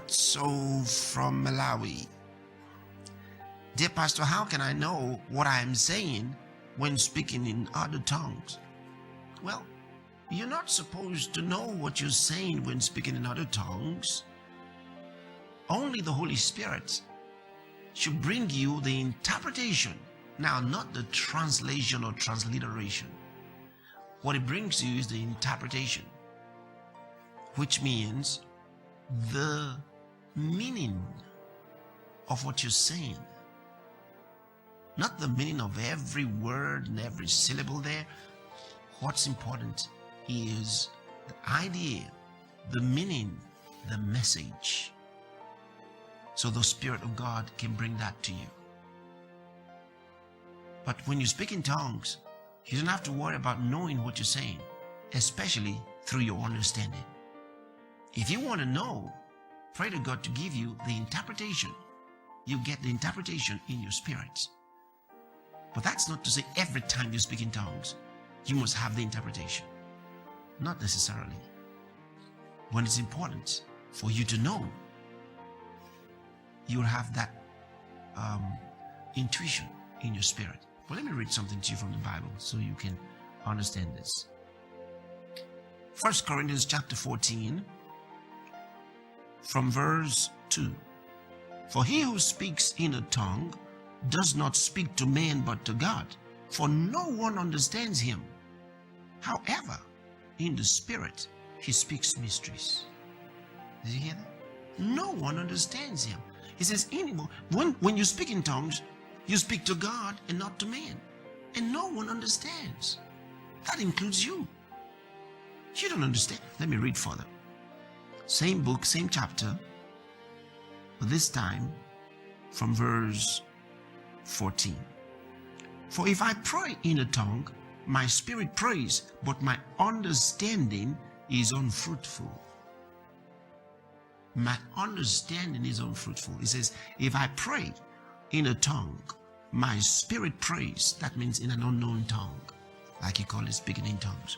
So from Malawi. Dear Pastor, how can I know what I am saying when speaking in other tongues? Well, you're not supposed to know what you're saying when speaking in other tongues. Only the Holy Spirit should bring you the interpretation. Now, not the translation or transliteration. What it brings you is the interpretation, which means the meaning of what you're saying. Not the meaning of every word and every syllable there. What's important is the idea, the meaning, the message. So the Spirit of God can bring that to you. But when you speak in tongues, you don't have to worry about knowing what you're saying, especially through your understanding. If you want to know, pray to God to give you the interpretation. You get the interpretation in your spirit. But that's not to say every time you speak in tongues, you must have the interpretation. Not necessarily. When it's important for you to know, you'll have that intuition in your spirit. Well, let me read something to you from the Bible so you can understand this. 1 Corinthians chapter 14, from verse 2. For he who speaks in a tongue does not speak to man but to God, for no one understands him. However, in the Spirit, he speaks mysteries. Did you hear that? No one understands him. He says, when you speak in tongues, you speak to God and not to man. And no one understands. That includes you. You don't understand. Let me read further. Same book, same chapter, but this time from verse 14. For if I pray in a tongue, my spirit prays, but my understanding is unfruitful. My understanding is unfruitful. It says, if I pray in a tongue, my spirit prays. That means in an unknown tongue, like you call it speaking in tongues.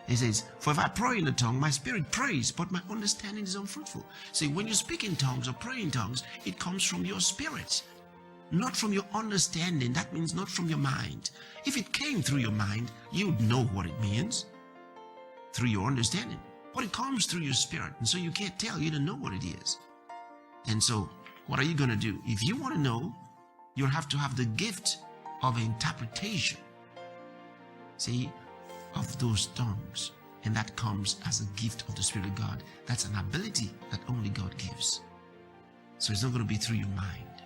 It says, for if I pray in a tongue, my spirit prays, but my understanding is unfruitful. See, when you speak in tongues or pray in tongues, it comes from your spirit, not from your understanding. That means not from your mind. If it came through your mind, you'd know what it means through your understanding. But it comes through your spirit, and so you can't tell. You don't know what it is. And so, what are you going to do? If you want to know, you'll have to have the gift of interpretation, see, of those tongues. And that comes as a gift of the Spirit of God. That's an ability that only God gives. So it's not going to be through your mind.